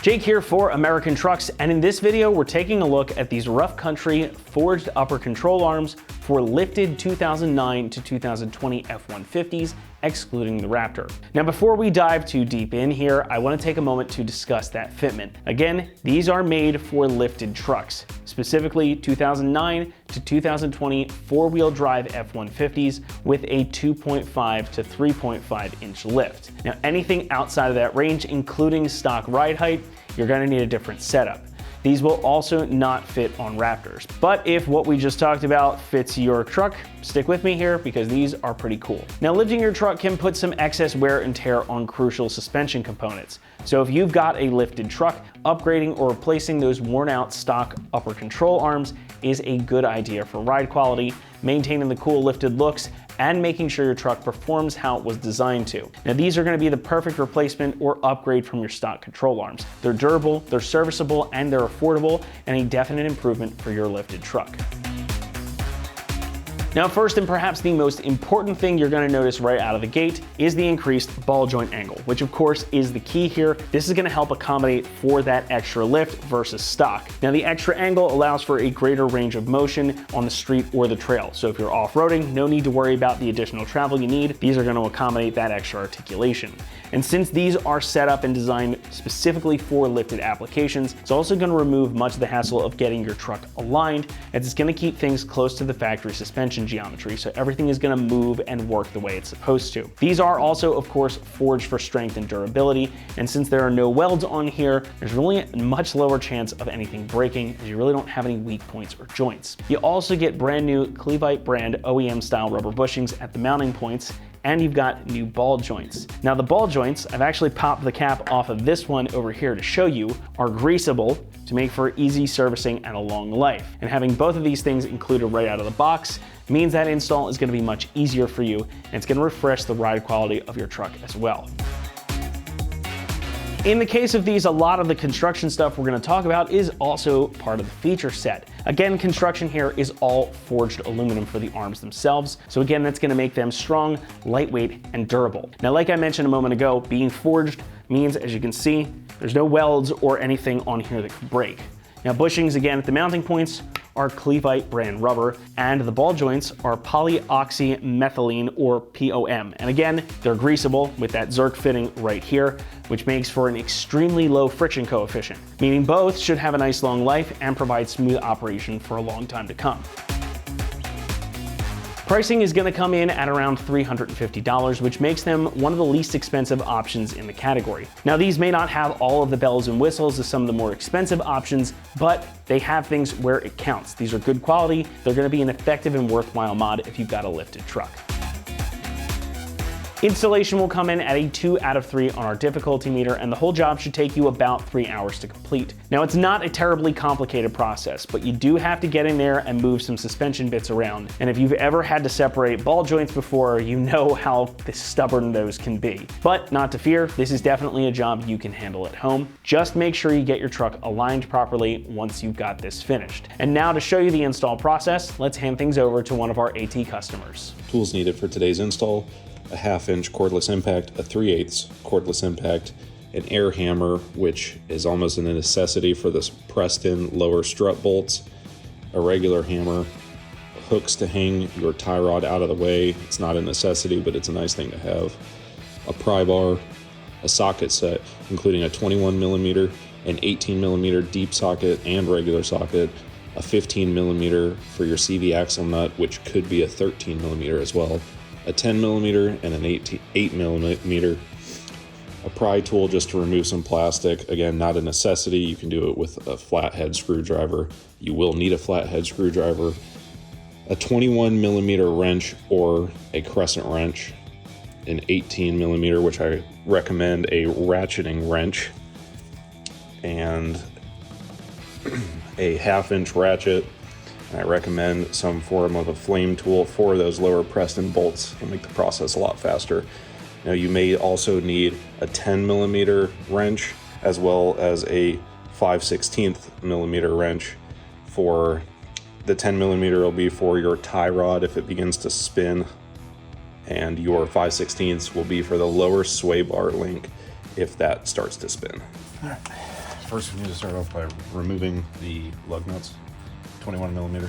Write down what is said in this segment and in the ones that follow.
Jake here for American Trucks, and in this video we're taking a look at these rough country forged upper control arms for lifted 2009 to 2020 F-150s, excluding the Raptor. Now before we dive too deep in here, I want to take a moment to discuss that fitment. Again, these are made for lifted trucks, specifically 2009 to 2020 four-wheel drive F-150s with a 2.5 to 3.5 inch lift. Now anything outside of that range, including stock ride height, you're going to need a different setup. These will also not fit on Raptors. But if what we just talked about fits your truck, stick with me here because these are pretty cool. Now, lifting your truck can put some excess wear and tear on crucial suspension components. So if you've got a lifted truck, upgrading or replacing those worn out stock upper control arms is a good idea for ride quality, maintaining the cool lifted looks, and making sure your truck performs how it was designed to. Now these are going to be the perfect replacement or upgrade from your stock control arms. They're durable, they're serviceable, and they're affordable, and a definite improvement for your lifted truck. Now first, and perhaps the most important thing you're going to notice right out of the gate is the increased ball joint angle, which of course is the key here. This is going to help accommodate for that extra lift versus stock. Now the extra angle allows for a greater range of motion on the street or the trail. So if you're off-roading, no need to worry about the additional travel you need. These are going to accommodate that extra articulation. And since these are set up and designed specifically for lifted applications, it's also going to remove much of the hassle of getting your truck aligned, as it's going to keep things close to the factory suspension geometry, so everything is going to move and work the way it's supposed to. These are also, of course, forged for strength and durability, and since there are no welds on here, there's really a much lower chance of anything breaking, as you really don't have any weak points or joints. You also get brand new Clevite brand OEM style rubber bushings at the mounting points, and you've got new ball joints. Now the ball joints, I've actually popped the cap off of this one over here to show you, are greasable to make for easy servicing and a long life. And having both of these things included right out of the box means that install is going to be much easier for you, and it's going to refresh the ride quality of your truck as well. In the case of these, a lot of the construction stuff we're going to talk about is also part of the feature set. Again, construction here is all forged aluminum for the arms themselves. So again, that's going to make them strong, lightweight, and durable. Now, like I mentioned a moment ago, being forged means, as you can see, there's no welds or anything on here that could break. Now, bushings again at the mounting points are Clevite brand rubber, and the ball joints are polyoxymethylene or POM. And again, they're greasable with that Zerk fitting right here, which makes for an extremely low friction coefficient, meaning both should have a nice long life and provide smooth operation for a long time to come. Pricing is going to come in at around $350, which makes them one of the least expensive options in the category. Now, these may not have all of the bells and whistles of some of the more expensive options, but they have things where it counts. These are good quality. They're going to be an effective and worthwhile mod if you've got a lifted truck. Installation will come in at a 2 out of 3 on our difficulty meter, and the whole job should take you about 3 hours to complete. Now, it's not a terribly complicated process, but you do have to get in there and move some suspension bits around. And if you've ever had to separate ball joints before, you know how stubborn those can be. But not to fear, this is definitely a job you can handle at home. Just make sure you get your truck aligned properly once you've got this finished. And now to show you the install process, let's hand things over to one of our AT customers. Tools needed for today's install: a 1/2 inch cordless impact, a 3/8 cordless impact, an air hammer, which is almost a necessity for this pressed in lower strut bolts, a regular hammer, hooks to hang your tie rod out of the way. It's not a necessity, but it's a nice thing to have. A pry bar, a socket set, including a 21mm, an 18mm deep socket and regular socket, a 15mm for your CV axle nut, which could be a 13mm as well, a 10mm and an 8mm, a pry tool just to remove some plastic. Again, not a necessity. You can do it with a flathead screwdriver. You will need a flathead screwdriver, a 21mm wrench or a crescent wrench, an 18mm, which I recommend a ratcheting wrench, and a 1/2 inch ratchet. I recommend some form of a flame tool for those lower pressed in bolts to make the process a lot faster. Now, you may also need a 10mm wrench as well as a 5/16mm wrench. For the 10mm will be for your tie rod if it begins to spin, and your 5/16 will be for the lower sway bar link if that starts to spin. All right. First, we need to start off by removing the lug nuts, 21 millimeter.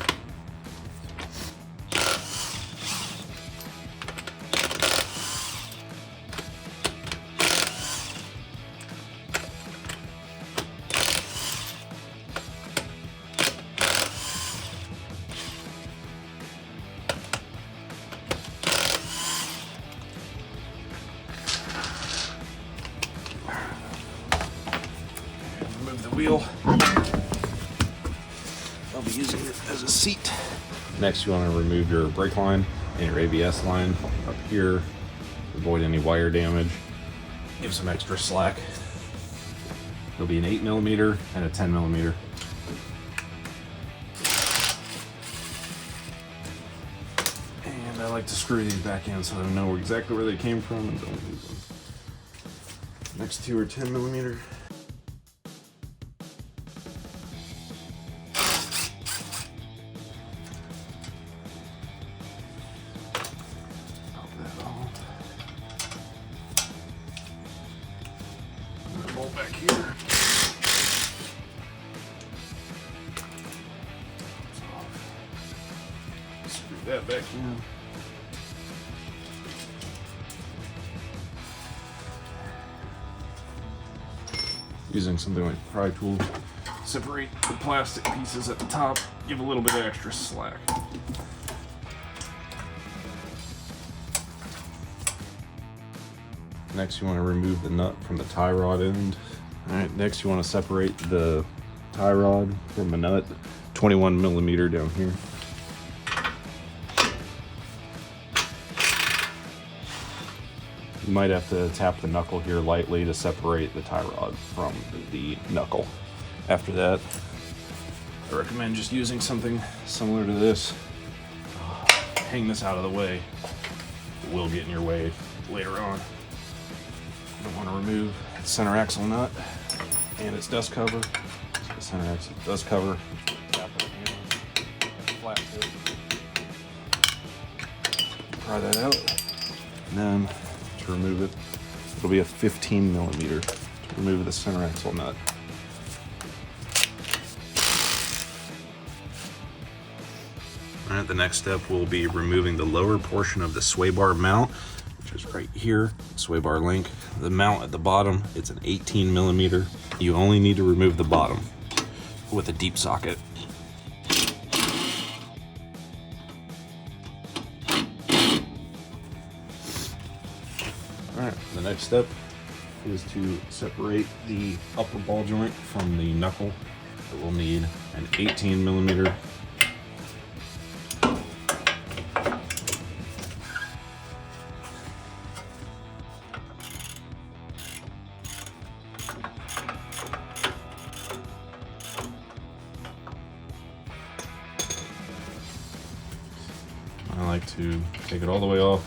Remove the wheel. I'll be using it as a seat. Next, you want to remove your brake line and your ABS line up here. Avoid any wire damage. Give some extra slack. There'll be an 8 millimeter and a 10 millimeter. And I like to screw these back in so I know exactly where they came from and don't lose them. Next two are 10 millimeter. Bolt back here. Screw that back in. Using something like pry tool, separate the plastic pieces at the top, give a little bit of extra slack. Next, you want to remove the nut from the tie rod end. All right, next you want to separate the tie rod from the nut, 21 millimeter down here. You might have to tap the knuckle here lightly to separate the tie rod from the knuckle. After that, I recommend just using something similar to this. Hang this out of the way. It will get in your way later on. You don't want to remove the center axle nut and its dust cover. So the center axle dust cover. Tap it in, flat tip. Pry that out. And then to remove it, it'll be a 15 millimeter to remove the center axle nut. All right, the next step will be removing the lower portion of the sway bar mount, which is right here, sway bar link. The mount at the bottom, it's an 18 millimeter. You only need to remove the bottom with a deep socket. All right, the next step is to separate the upper ball joint from the knuckle. So we'll need an 18 millimeter. I like to take it all the way off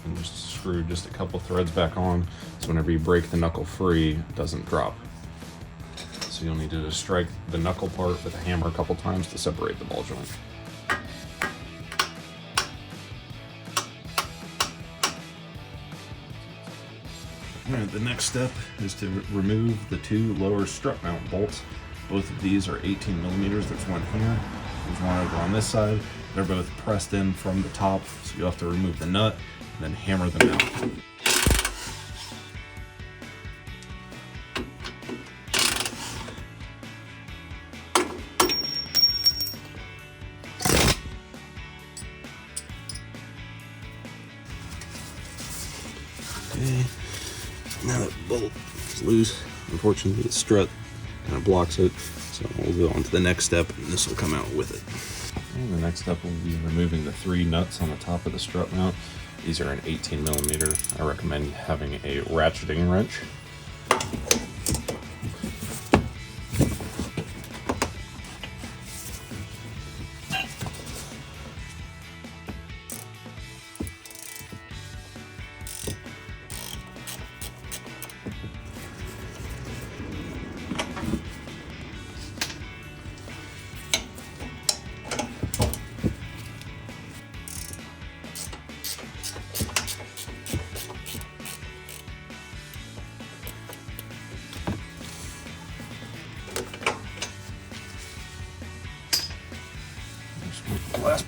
and just screw just a couple threads back on, so whenever you break the knuckle free, it doesn't drop. So you'll need to just strike the knuckle part with a hammer a couple times to separate the ball joint. All right, the next step is to remove the two lower strut mount bolts. Both of these are 18 millimeters. There's one here, there's one over on this side. They're both pressed in from the top, so you have to remove the nut and then hammer them out. Okay, now that bolt is loose, unfortunately the strut kind of blocks it, so we'll go on to the next step and this will come out with it. And the next step will be removing the three nuts on the top of the strut mount. These are an 18 millimeter. I recommend having a ratcheting wrench.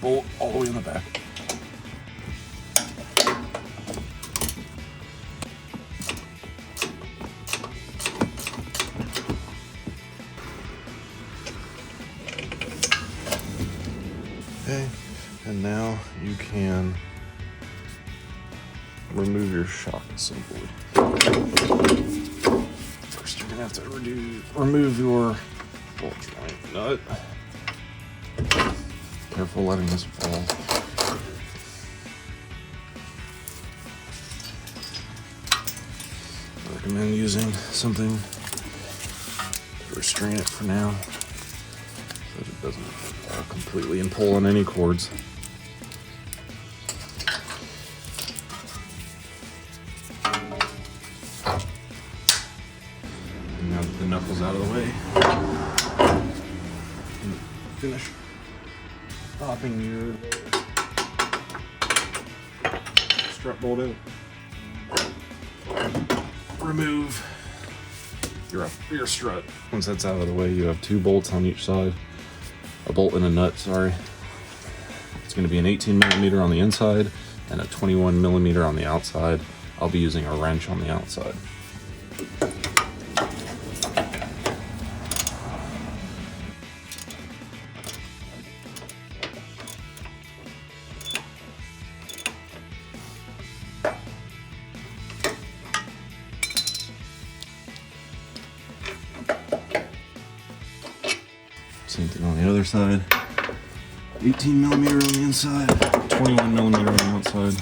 bolt all the way in the back. Okay, and now you can remove your shock assembly. First, you're gonna have to remove your bolt joint nut. Careful letting this fall. I recommend using something to restrain it for now, so that it doesn't fall completely and pull on any cords. And now that the knuckle's out of the way, finish popping your strut bolt in. Remove your strut. Once that's out of the way, you have 2 bolts on each side. A bolt and a nut, sorry. It's going to be an 18 millimeter on the inside and a 21 millimeter on the outside. I'll be using a wrench on the outside. Same thing on the other side. 18 millimeter on the inside, 21 millimeter on the outside.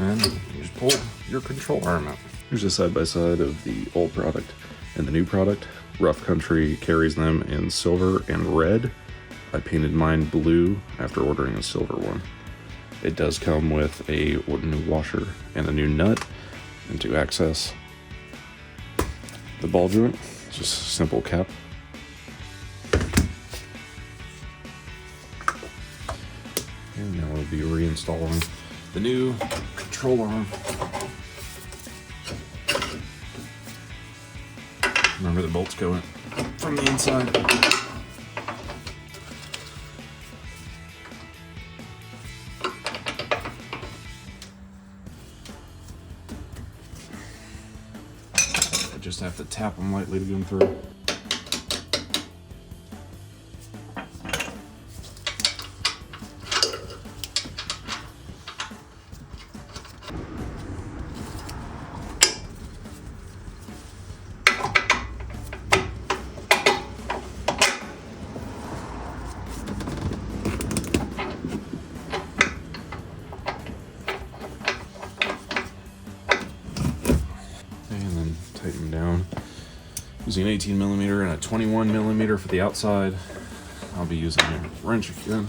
And you just pull your control arm out. Here's a side-by-side of the old product and the new product. Rough Country carries them in silver and red. I painted mine blue after ordering a silver one. It does come with a new washer and a new nut. And to access the ball joint, just a simple cap. And now we'll be reinstalling the new control arm. Remember, the bolts go in from the inside. I just have to tap them lightly to get them through. And then tighten down. Using an 18 millimeter and a 21 millimeter for the outside. I'll be using a wrench again.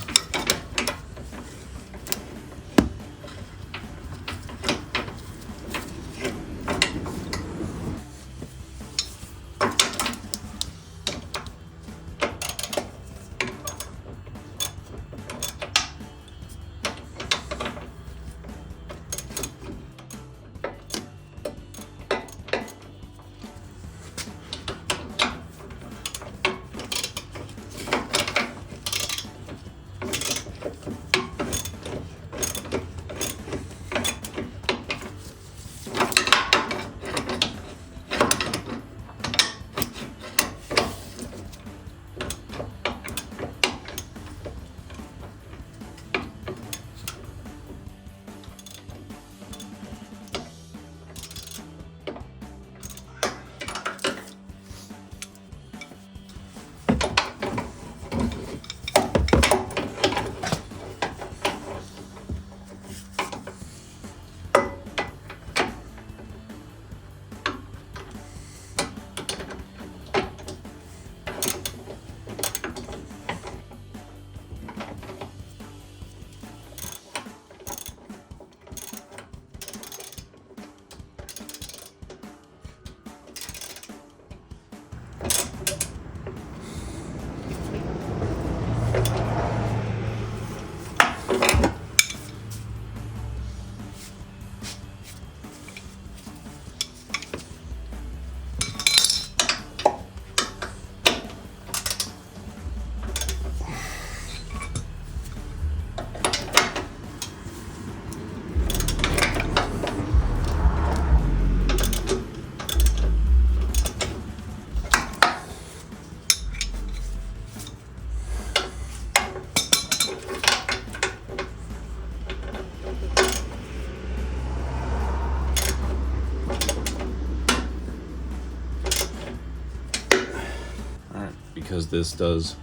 because this does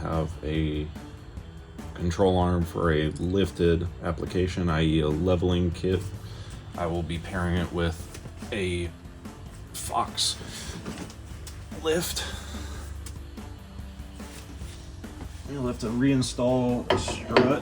have a control arm for a lifted application, i.e. a leveling kit, I will be pairing it with a Fox lift. You'll have to reinstall a strut.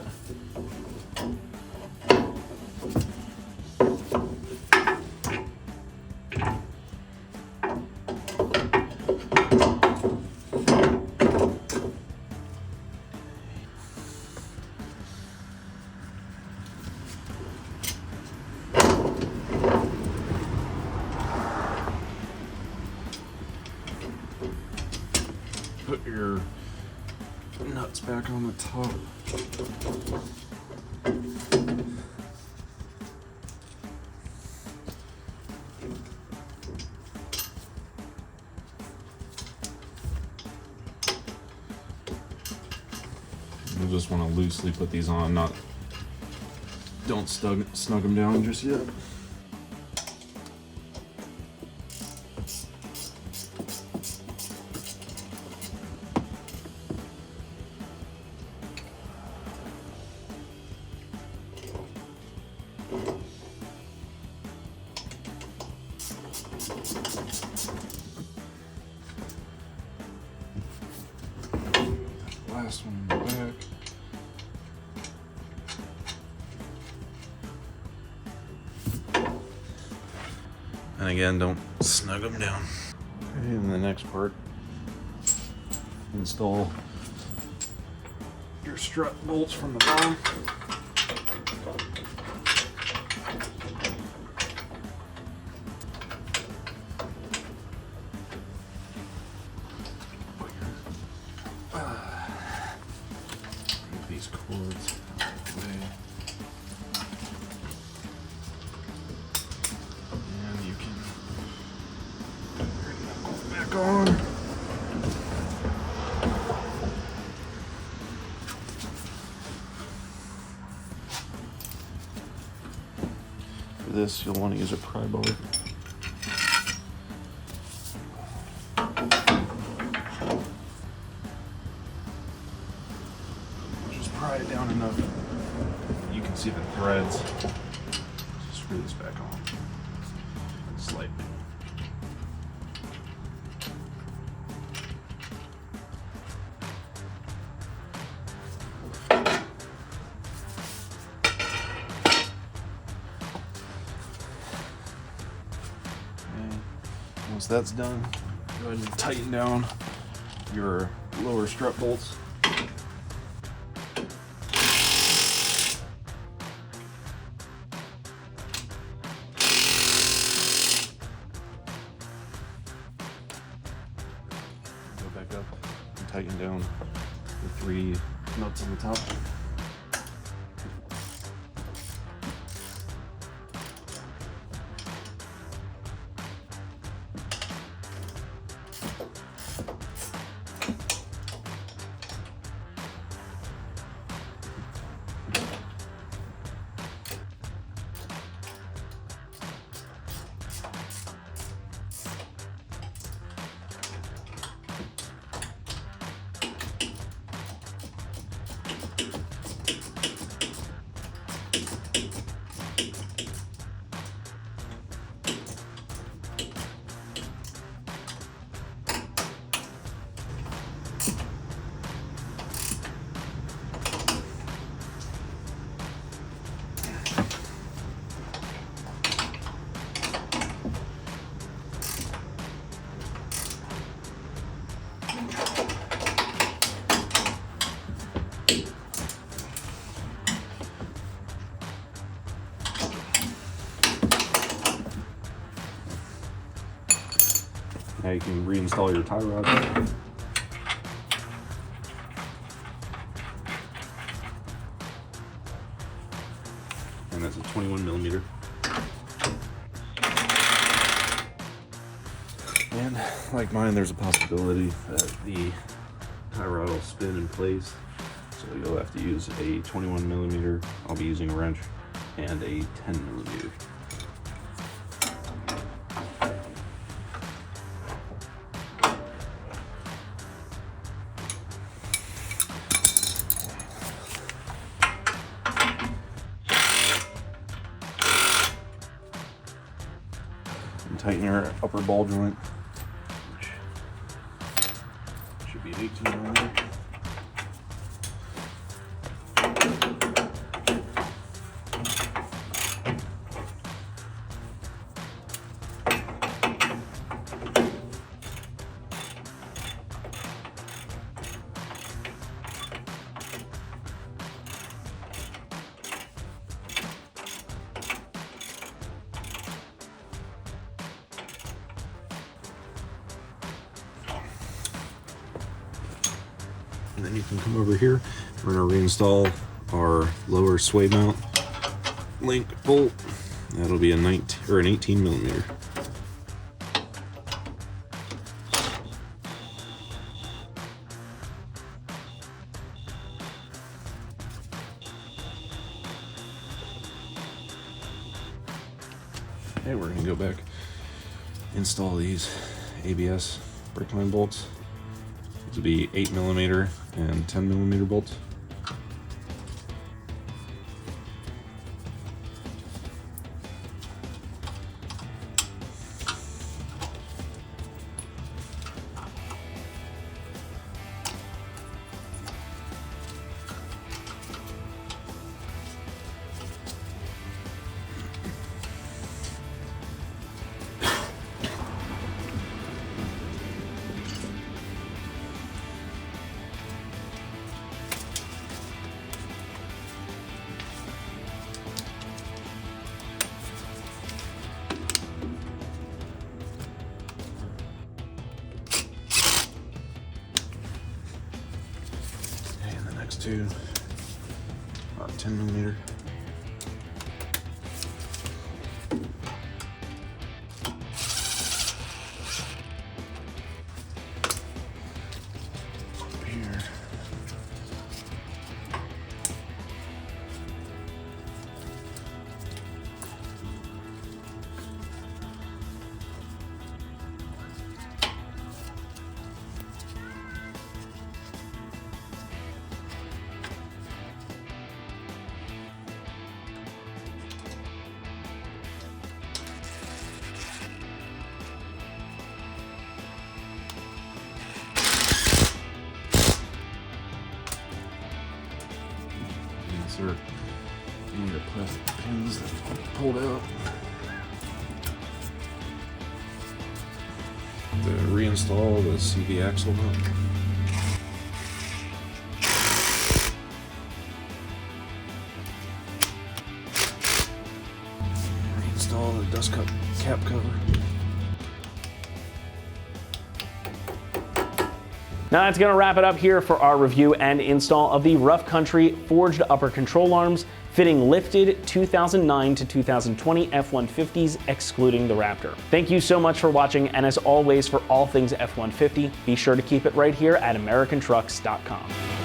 Put your nuts back on the top. You just want to loosely put these on, don't snug them down just yet. Last one in the back. And again, don't snug them down. Okay, and the next part, install your strut bolts from the bottom. These cords out of the way. And you can bring that bolt back on. For this, you'll want to use a pry bar. Pry it down enough you can see the threads. Screw this back on slightly. And once that's done, go ahead and tighten down your lower strut bolts. Back up and tighten down the 3 nuts on the top. Now you can reinstall your tie rod. And that's a 21mm. And like mine, there's a possibility that the tie rod will spin in place. So you'll have to use a 21mm. I'll be using a wrench and a 10mm. tighten your upper ball joint, which should be 18mm. And then you can come over here. We're going to reinstall our lower sway mount link bolt. That'll be a 19 or an 18mm. Okay, we're going to go back, install these ABS brake line bolts. These will be 8mm and 10mm bolts. To 10mm. Here. Insert any of the plastic pins that I pulled out. To reinstall the CV axle nut. Reinstall the dust cap cover. Now that's gonna wrap it up here for our review and install of the Rough Country forged upper control arms fitting lifted 2009 to 2020 F-150s excluding the Raptor. Thank you so much for watching, and as always, for all things F-150, be sure to keep it right here at AmericanTrucks.com.